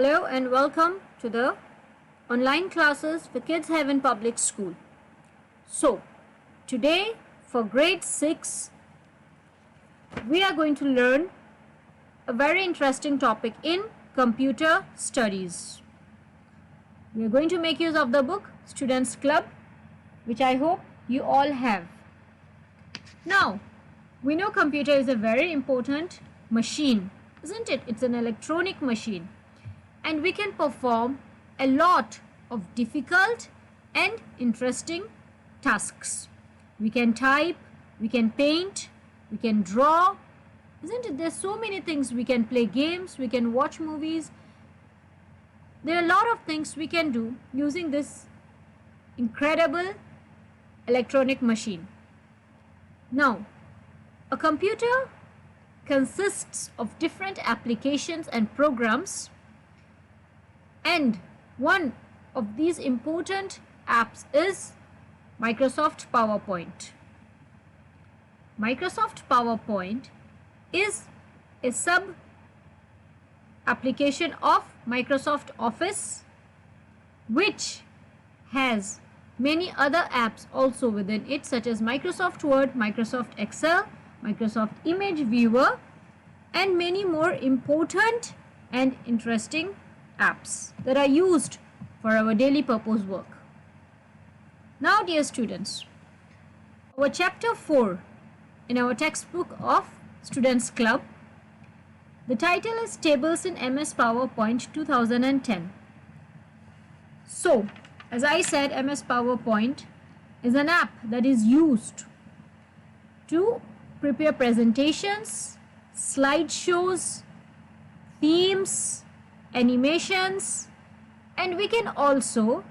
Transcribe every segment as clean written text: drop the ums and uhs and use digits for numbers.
Hello and welcome to the online classes for Kids Heaven Public School. So, today for grade 6, we are going to learn a very interesting topic in computer studies. We are going to make use of the book Students Club, which I hope you all have. Now, we know computer is a very important machine, isn't it? It's an electronic machine. And we can perform a lot of difficult and interesting tasks. We can type, we can paint, we can draw, isn't it? There's so many things. We can play games, we can watch movies. There are a lot of things we can do using this incredible electronic machine. Now, a computer consists of different applications and programs. And one of these important apps is Microsoft PowerPoint. Microsoft PowerPoint is a sub application of Microsoft Office, which has many other apps also within it, such as Microsoft Word, Microsoft Excel, Microsoft Image Viewer, and many more important and interesting apps that are used for our daily purpose work. Now, dear students, our chapter 4 in our textbook of Students Club, the title is Tables in MS PowerPoint 2010. So, as I said, MS PowerPoint is an app that is used to prepare presentations, slideshows, themes, animations, and we can also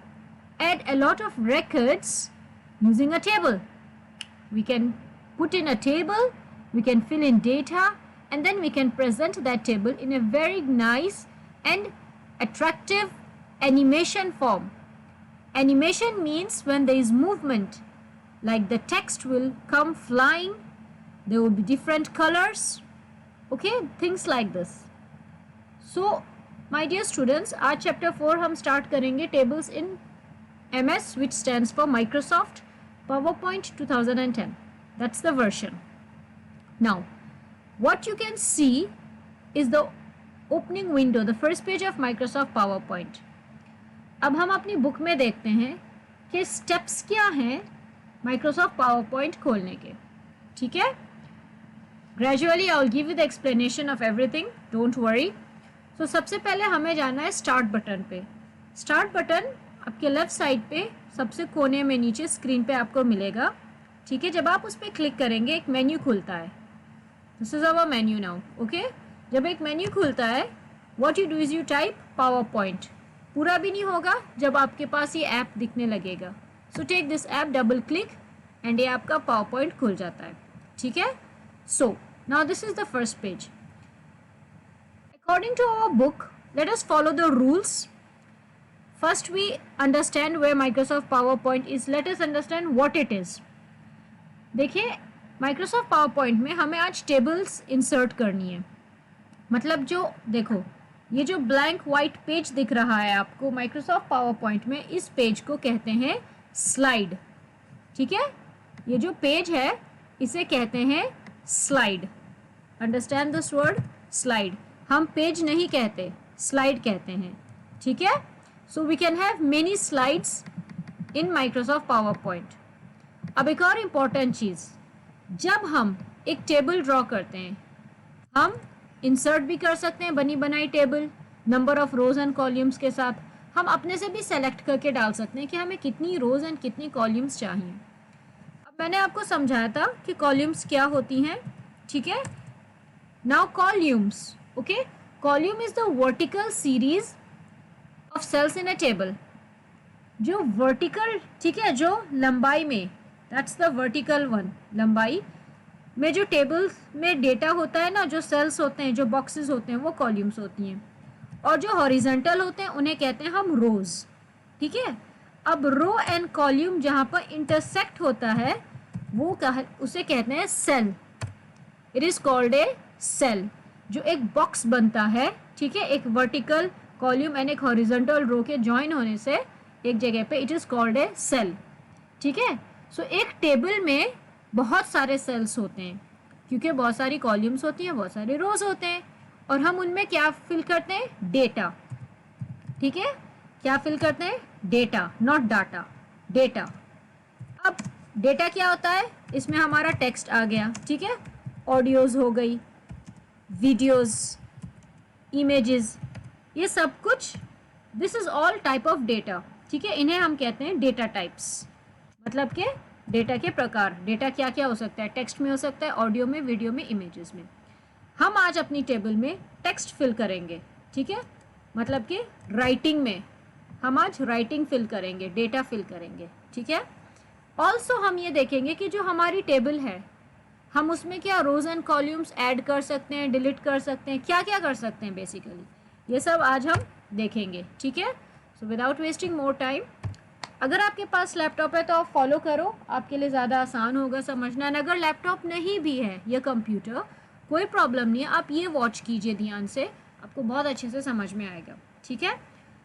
add a lot of records using a table. We can put in a table, we can fill in data, and then we can present that table in a very nice and attractive animation form. Animation means when there is movement, like the text will come flying, there will be different colors, okay, things like this. So my dear students, आज chapter 4 हम start करेंगे tables in MS, which stands for Microsoft PowerPoint 2010. That's the version. Now, what you can see is the opening window, the first page of Microsoft PowerPoint. अब हम अपनी book में देखते हैं कि steps क्या हैं Microsoft PowerPoint खोलने के, ठीक है? Gradually, I'll give you the explanation of everything. Don't worry. तो सबसे पहले हमें जाना है स्टार्ट बटन पे. स्टार्ट बटन आपके लेफ्ट साइड पे सबसे कोने में नीचे स्क्रीन पे आपको मिलेगा, ठीक है? जब आप उस पर क्लिक करेंगे एक मेन्यू खुलता है. This is our menu now, okay? जब एक मेन्यू खुलता है, what you do is you type power point. पूरा भी नहीं होगा जब आपके पास ये ऐप दिखने लगेगा. So take this app, double click, and ये आपका पावर पॉइंट खुल जाता है, ठीक है? So now this is the first page. According to our book, let us follow the rules. First, we understand where Microsoft PowerPoint is. Let us understand what it is. देखिए, Microsoft PowerPoint में हमें आज tables insert करनी है. मतलब जो देखो, ये जो blank white पेज दिख रहा है आपको Microsoft PowerPoint में, इस पेज को कहते हैं slide. ठीक है? ये जो पेज है इसे कहते हैं slide. Understand this word? Slide. हम पेज नहीं कहते, स्लाइड कहते हैं, ठीक है? So we can have many slides in Microsoft PowerPoint. अब एक और इम्पॉर्टेंट चीज़, जब हम एक टेबल ड्रॉ करते हैं, हम इंसर्ट भी कर सकते हैं बनी बनाई table number of rose and columns के साथ. हम अपने से भी सेलेक्ट करके डाल सकते हैं कि हमें कितनी रोज एंड कितनी कॉलम्स चाहिए. अब मैंने आपको समझाया था कि कॉलम्स क्या होती हैं, ठीक है? Now columns, okay, column is the vertical series of cells in a table. जो vertical, ठीक है, जो लंबाई में, that's the vertical one, लंबाई में जो tables में data होता है ना, जो cells होते हैं, जो boxes होते हैं, वो columns होती हैं. और जो horizontal होते हैं उन्हें कहते हैं हम rows, ठीक है? अब row and column जहाँ पर intersect होता है वो उसे कहते हैं cell. It is called a cell. जो एक बॉक्स बनता है, ठीक है, एक वर्टिकल कॉलम एंड एक हॉरिजॉन्टल रो के ज्वाइन होने से एक जगह पे it is called a cell, ठीक है। सो एक टेबल में बहुत सारे सेल्स होते हैं क्योंकि बहुत सारी कॉलम्स होती हैं, बहुत सारे रोज होते हैं, और हम उनमें क्या फिल करते हैं, डेटा, ठीक है। क्या फिल करते हैं, डेटा, नॉट डाटा, डेटा। अब डेटा क्या होता है, इसमें हमारा टेक्स्ट आ गया, ठीक है, ऑडियोज हो गई, वीडियोस, इमेजेस, ये सब कुछ, this is all type of data, ठीक है। इन्हें हम कहते हैं डेटा टाइप्स, मतलब कि डेटा के प्रकार। डेटा क्या क्या हो सकता है, टेक्स्ट में हो सकता है, ऑडियो में, वीडियो में, इमेजेस में। हम आज अपनी टेबल में टेक्स्ट फिल करेंगे, ठीक है, मतलब कि राइटिंग में हम आज राइटिंग फिल करेंगे, डेटा फिल करेंगे, ठीक है। ऑल्सो हम ये देखेंगे कि जो हमारी टेबल है हम उसमें क्या रोज एंड कॉलम्स ऐड कर सकते हैं, डिलीट कर सकते हैं, क्या क्या कर सकते हैं बेसिकली, ये सब आज हम देखेंगे, ठीक है। So without wasting more time, अगर आपके पास लैपटॉप है तो आप फॉलो करो, आपके लिए ज़्यादा आसान होगा समझना। एंड अगर लैपटॉप नहीं भी है या कंप्यूटर, कोई प्रॉब्लम नहीं है, आप ये वॉच कीजिए ध्यान से, आपको बहुत अच्छे से समझ में आएगा, ठीक है।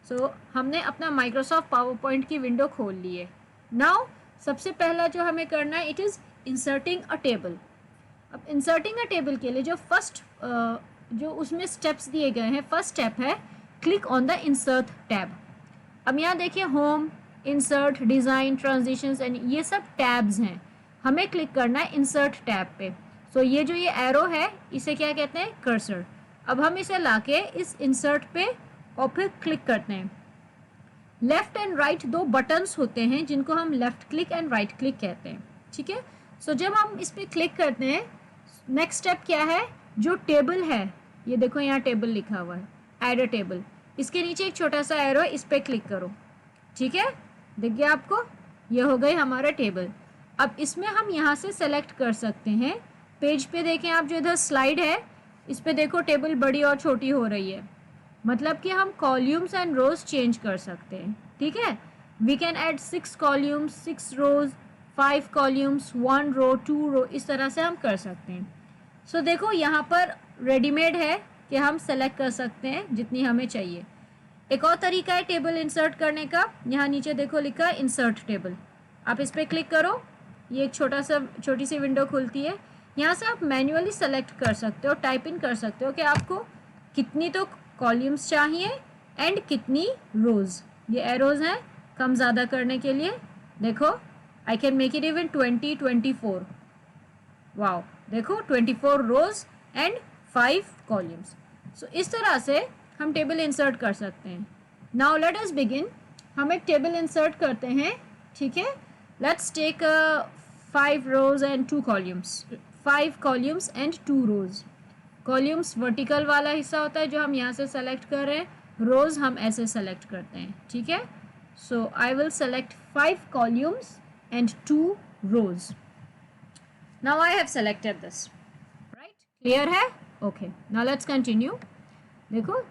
सो हमने अपना माइक्रोसॉफ्ट पावर पॉइंट की विंडो खोल ली है। नाउ सबसे पहला जो हमें करना है, it is inserting a table. अब इंसर्टिंग अ टेबल के लिए जो फर्स्ट जो उसमें स्टेप्स दिए गए हैं, फर्स्ट स्टेप है click on the insert tab. अब यहाँ देखिए home, insert, design, transitions and ये सब टैब्स हैं, हमें क्लिक करना है इंसर्ट टैब पे। सो ये जो ये एरो है इसे क्या कहते हैं, कर्सर। अब हम इसे लाके इस इंसर्ट पे और फिर क्लिक करते हैं। लेफ्ट एंड राइट दो बटन्स होते हैं जिनको हम left click and right click कहते हैं, ठीक है। सो जब हम इस पर क्लिक करते हैं, नेक्स्ट स्टेप क्या है, जो टेबल है, ये देखो यहाँ टेबल लिखा हुआ है, ऐड अ टेबल, इसके नीचे एक छोटा सा एरो है, इस पर क्लिक करो, ठीक है, दिख गया आपको, ये हो गई हमारा टेबल। अब इसमें हम यहाँ से सेलेक्ट कर सकते हैं, पेज पे देखें आप, जो इधर स्लाइड है इस पे देखो टेबल बड़ी और छोटी हो रही है, मतलब कि हम कॉलम्स एंड रोज चेंज कर सकते हैं, ठीक है। We can add 6 columns, 6 rows, 5 columns, 1 row, 2 row, इस तरह से हम कर सकते हैं। सो देखो यहाँ पर रेडीमेड है कि हम सेलेक्ट कर सकते हैं जितनी हमें चाहिए। एक और तरीका है टेबल इंसर्ट करने का, यहाँ नीचे देखो लिखा है इंसर्ट टेबल, आप इस पर क्लिक करो, ये एक छोटी सी विंडो खुलती है। यहाँ से आप मैन्युअली सेलेक्ट कर सकते हो, टाइप इन कर सकते हो कि आपको कितनी तो कॉलम्स चाहिए एंड कितनी रोज। ये एरोज हैं कम ज़्यादा करने के लिए, देखो I can make it even 20, 24, wow, देखो 24 रोज एंड 5 कॉलम्स। सो इस तरह से हम टेबल इंसर्ट कर सकते हैं। नाउ लेट अस बिगिन, हम एक टेबल इंसर्ट करते हैं, ठीक है। Let's take 5 rows and 2 columns, 5 columns and 2 rows. Columns vertical वाला हिस्सा होता है जो हम यहाँ से सेलेक्ट कर रहे हैं, रोज हम ऐसे सेलेक्ट करते हैं, ठीक है। So I will select 5 columns and 2 rows. Now I have selected this, right, clear है, ओके। Now let's continue. देखो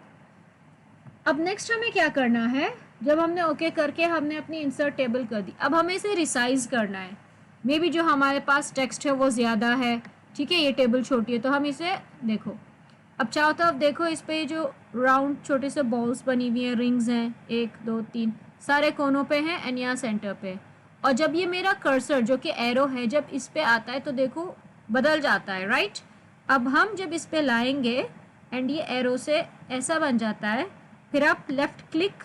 अब नेक्स्ट हमें क्या करना है, जब हमने ओके करके हमने अपनी इंसर्ट टेबल कर दी, अब हमें इसे रिसाइज करना है। मे बी जो हमारे पास टेक्स्ट है वो ज़्यादा है, ठीक है, ये टेबल छोटी है, तो हम इसे देखो, अब चाहो तो अब देखो इस पे जो राउंड छोटे से बॉल्स बनी हुई हैं, रिंग्स हैं, 1 2 3 सारे कोनों पे हैं एंड यहाँ सेंटर पे। और जब ये मेरा कर्सर जो कि एरो है जब इस पे आता है तो देखो बदल जाता है, राइट। अब हम जब इस पे लाएंगे एंड ये एरो से ऐसा बन जाता है, फिर आप लेफ़्ट क्लिक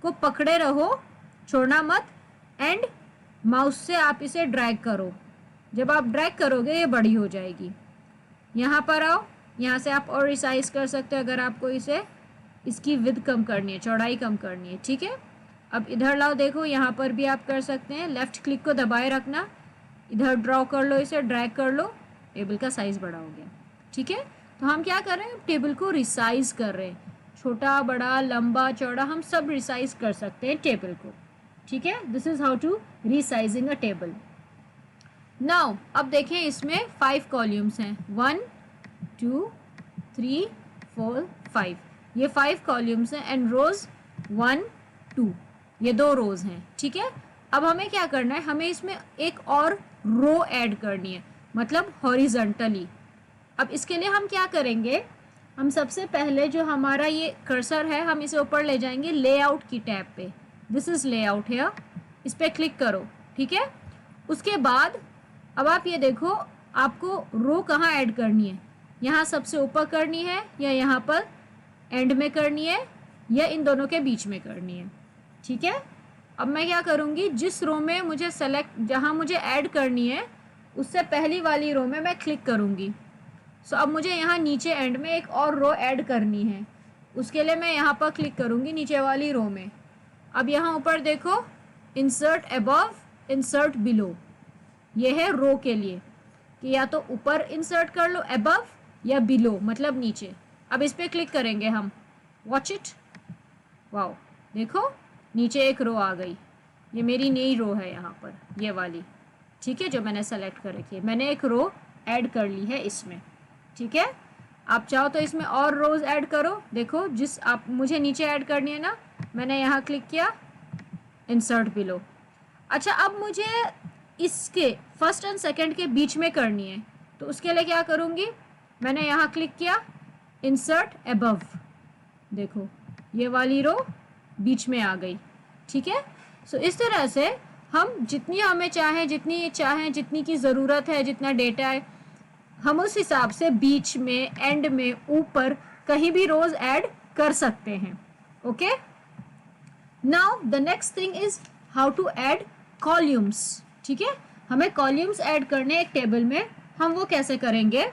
को पकड़े रहो, छोड़ना मत, एंड माउस से आप इसे ड्रैग करो। जब आप ड्रैग करोगे ये बड़ी हो जाएगी। यहाँ पर आओ, यहाँ से आप और रिसाइज कर सकते हो अगर आपको इसे इसकी विड्थ कम करनी है, चौड़ाई कम करनी है, ठीक है। अब इधर लाओ, देखो यहाँ पर भी आप कर सकते हैं, लेफ़्ट क्लिक को दबाए रखना, इधर ड्रॉ कर लो, इसे ड्रैग कर लो, टेबल का साइज़ बड़ा हो गया, ठीक है। तो हम क्या कर रहे हैं, टेबल को रिसाइज कर रहे हैं, छोटा बड़ा लंबा चौड़ा हम सब रिसाइज कर सकते हैं टेबल को, ठीक है। This is how to resizing a table. Now अब देखें इसमें 5 कॉलम्स हैं, 1 2 3 4 5, ये 5 कॉलम्स हैं एंड रोज 1 2, ये 2 रोज हैं, ठीक है। अब हमें क्या करना है, हमें इसमें एक और रो ऐड करनी है, मतलब हॉरिजॉन्टली। अब इसके लिए हम क्या करेंगे, हम सबसे पहले जो हमारा ये कर्सर है हम इसे ऊपर ले जाएंगे लेआउट की टैब पे। दिस इज़ लेआउट है, इस पर क्लिक करो, ठीक है। उसके बाद अब आप ये देखो आपको रो कहाँ ऐड करनी है, यहाँ सबसे ऊपर करनी है या यहाँ पर एंड में करनी है या इन दोनों के बीच में करनी है, ठीक है। अब मैं क्या करूँगी, जिस रो में मुझे सेलेक्ट, जहाँ मुझे ऐड करनी है उससे पहली वाली रो में मैं क्लिक करूँगी। सो अब मुझे यहाँ नीचे एंड में एक और रो ऐड करनी है, उसके लिए मैं यहाँ पर क्लिक करूँगी नीचे वाली रो में। अब यहाँ ऊपर देखो इंसर्ट अबव, इंसर्ट बिलो, ये है रो के लिए कि या तो ऊपर इंसर्ट कर लो अबव या बिलो मतलब नीचे। अब इस पर क्लिक करेंगे हम, वॉच इट, वाओ देखो नीचे एक रो आ गई, ये मेरी नई रो है यहाँ पर ये वाली, ठीक है, जो मैंने सेलेक्ट कर रखी है। मैंने एक रो ऐड कर ली है इसमें, ठीक है। आप चाहो तो इसमें और रोज ऐड करो, देखो जिस आप मुझे नीचे ऐड करनी है ना, मैंने यहाँ क्लिक किया इंसर्ट बिलो। अच्छा अब मुझे इसके फर्स्ट एंड सेकंड के बीच में करनी है, तो उसके लिए क्या करूँगी, मैंने यहाँ क्लिक किया इंसर्ट अबव, देखो ये वाली रो बीच में आ गई, ठीक है। सो इस तरह से हम जितनी हमें चाहें, जितनी की ज़रूरत है, जितना डेटा है, हम उस हिसाब से बीच में, एंड में, ऊपर कहीं भी रोज ऐड कर सकते हैं। Okay, now the next thing is how to add columns, ठीक है। हमें कॉलम्स ऐड करने एक टेबल में, हम वो कैसे करेंगे,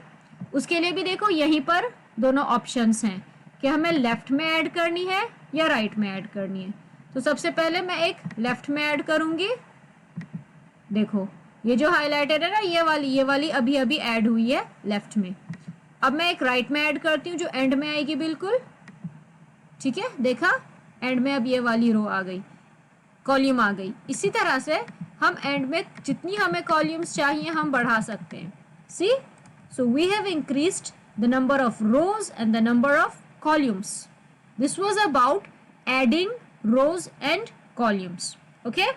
उसके लिए भी देखो यहीं पर दोनों ऑप्शंस हैं कि हमें लेफ्ट में ऐड करनी है या राइट में ऐड करनी है। तो सबसे पहले मैं एक लेफ्ट में ऐड करूंगी, देखो ये जो हाईलाइटेड है ना, ये वाली अभी अभी ऐड हुई है लेफ्ट में। अब मैं एक राइट में ऐड करती हूँ जो एंड में आएगी बिल्कुल, ठीक है, देखा एंड में अब ये वाली रो आ गई, कॉलम आ गई। इसी तरह से हम एंड में जितनी हमें कॉलम्स चाहिए हम बढ़ा सकते हैं। See, so we have increased the number of rows and the number of columns. This was about adding rows and columns. Okay.